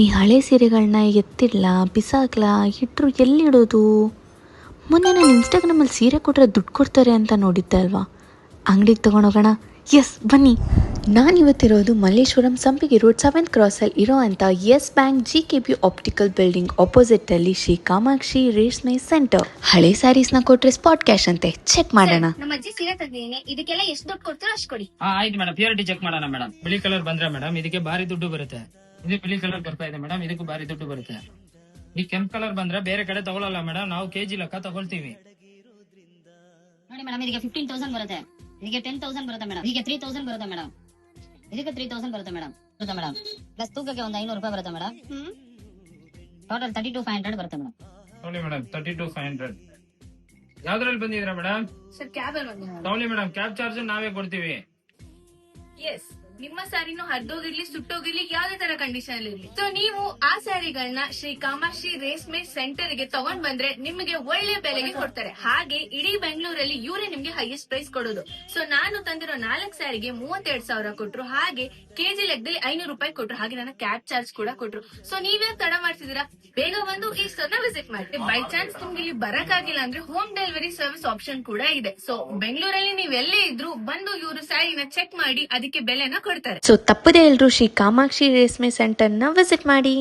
ಈ ಹಳೆ ಸೀರೆಗಳನ್ನ ಎತ್ತಿಡ್ಲಾ ಬಿಸಾಕ್ಲಾ ಇಟ್ಟರು ಎಲ್ಲಿಡೋದು? ಮೊನ್ನೆ ನಾನು ಇನ್ಸ್ಟಾಗ್ರಾಮಲ್ಲಿ ಸೀರೆ ಕೊಟ್ಟರೆ ದುಡ್ಡು ಕೊಡ್ತಾರೆ ಅಂತ ನೋಡಿದ್ದೆ ಅಲ್ವಾ, ಅಂಗಡಿಗೆ ತೊಗೊಂಡೋಗೋಣ. ಎಸ್ ಬನ್ನಿ. ನಾನಿವತ್ತಿರೋದು ಮಲ್ಲೇಶ್ವರಂ ಸಂಪಿಗೆ ರೋಡ್ 7th ಕ್ರಾಸಲ್ಲಿ ಇರೋ ಅಂಥ Yes Bank GKB optical building ಆಪೋಸಿಟಲ್ಲಿ ಶ್ರೀ ಕಾಮಾಕ್ಷಿ ರೇಷ್ಮೆ ಸೆಂಟರ್. ಹಳೆ ಸ್ಯಾರೀಸ್ನ ಕೊಟ್ಟರೆ ಸ್ಪಾಟ್ ಕ್ಯಾಶ್ ಅಂತೆ, ಚೆಕ್ ಮಾಡೋಣ. ನಮ್ಮ ಅಜ್ಜಿ ಸೀರೆ ತಂದಿದ್ದೀನಿ, ಇದಕ್ಕೆಲ್ಲ ಎಷ್ಟು ದುಡ್ಡು ಕೊಡ್ತೀರೋ ಅಷ್ಟು ಕೊಡಿ. ಆಯ್ತು ಮೇಡಮ್, ಪ್ಯೂರಿಟಿ ಚೆಕ್ ಮಾಡೋಣ ಮೇಡಮ್. ಬಿಳಿ ಕಲರ್ ಬಂದ್ರೆ ಮೇಡಮ್ ಇದಕ್ಕೆ ಭಾರಿ ದುಡ್ಡು ಬರುತ್ತೆ. ಇದು ಬಿಳಿ ಕಲರ್ ಬರ್ತಾ ಇದೆ ಮೇಡಮ್, ಇದಕ್ಕೂ ಭಾರಿ ದುಡ್ಡು ಬರುತ್ತೆ. ಈ ಕೆಂಪ್ ಕಲರ್ ಬಂದ್ರೆ ಬೇರೆ ಕಡೆ ತಗೊಳಲ್ಲ ಮೇಡಮ್, ನಾವು ಕೆಜಿ ಲೆಕ್ಕ ತಗೊಳ್ತೀವಿ. ನೋಡಿ ಮೇಡಮ್, ಇದಕ್ಕೆ 15,000 ಬರುತ್ತೆ, ಇದಕ್ಕೆ 10,000 ಬರುತ್ತೆ ಮೇಡಮ್, ಇದಕ್ಕೆ 3,000 ಬರುತ್ತೆ ಮೇಡಮ್, ಇದಕ್ಕೆ 3,000 ಬರುತ್ತೆ ಮೇಡಮ್ ಪ್ಲಸ್ ತೂಕಕ್ಕೆ ಒಂದು 500 ರೂಪಾಯಿ ಬರುತ್ತೆ ಮೇಡಮ್. ಟೋಟಲ್ 32,500 ಬರುತ್ತೆ ಮೇಡಮ್. ನೋಡಿ ಮೇಡಮ್ 32,500. ಯಾವ್ದ್ರಲ್ಲಿ ಬಂದಿದ್ದೀರಾ ಮೇಡಮ್? ಸರ್ ಕ್ಯಾಬ್ ಅಲ್ಲಿ ಬಂದಿದ್ದೀನಿ. ತಗೊಳ್ಳಿ ಮೇಡಮ್, ಕ್ಯಾಬ್ ಚಾರ್ಜ್ ನಾವೇ ಕೊಡ್ತೀವಿ. ಎಸ್, ನಿಮ್ಮ ಸ್ಯಾರಿನೂ ಹರಿದೋಗಿರ್ಲಿ ಸುಟ್ಟೋಗಿರ್ಲಿ ಯಾವ್ದೇ ತರ ಕಂಡೀಷನ್ ಅಲ್ಲಿ ಇರ್ಲಿ, ಸೊ ನೀವು ಆ ಸ್ಯಾರಿಗಳನ್ನ ಶ್ರೀ ಕಾಮಾಕ್ಷಿ ರೇಷ್ಮೆ ಸೆಂಟರ್ ಗೆ ತಗೊಂಡ್ ಬಂದ್ರೆ ನಿಮಗೆ ಒಳ್ಳೆ ಬೆಲೆಗೆ ಕೊಡ್ತಾರೆ. ಹಾಗೆ ಇಡೀ ಬೆಂಗಳೂರಲ್ಲಿ ಇವರೇ ನಿಮ್ಗೆ ಹೈಯೆಸ್ಟ್ ಪ್ರೈಸ್ ಕೊಡೋದು. ಸೊ ನಾನು ತಂದಿರೋ 4 ಸ್ಯಾರಿಗೆ 32,000 ಕೊಟ್ರು, ಹಾಗೆ ಕೆಜಿ ಲೆಕ್ಕದಲ್ಲಿ 500 ರೂಪಾಯಿ ಕೊಟ್ರು, ಹಾಗೆ ನನ್ನ ಕ್ಯಾಬ್ ಚಾರ್ಜ್ ಕೂಡ ಕೊಟ್ರು. ಸೊ ನೀವೇ ತಡ ಮಾಡ್ತಿದ್ದೀರಾ, ಬೇಗ ಬಂದು ಈ ಸ್ಟೋರ್ನ ವಿಸಿಟ್ ಮಾಡಿ. ಬೈ ಚಾನ್ಸ್ ನಿಮ್ಗೆ ಇಲ್ಲಿ ಬರಕ್ಕಾಗಿಲ್ಲ ಅಂದ್ರೆ ಹೋಮ್ ಡೆಲಿವರಿ ಸರ್ವಿಸ್ ಆಪ್ಷನ್ ಕೂಡ ಇದೆ. ಸೊ ಬೆಂಗಳೂರಲ್ಲಿ ನೀವೆಲ್ಲೇ ಇದ್ರು ಬಂದು ಇವರು ಸ್ಯಾರಿನ ಚೆಕ್ ಮಾಡಿ ಅದಕ್ಕೆ ಬೆಲೆನ ಕೊಡ್ತಾರೆ. ಸೊ ತಪ್ಪದೆ ಎಲ್ಲರೂ ಶ್ರೀ ಕಾಮಾಕ್ಷಿ ರೇಷ್ಮೆ ಸೆಂಟರ್ನ ವಿಸಿಟ್ ಮಾಡಿ.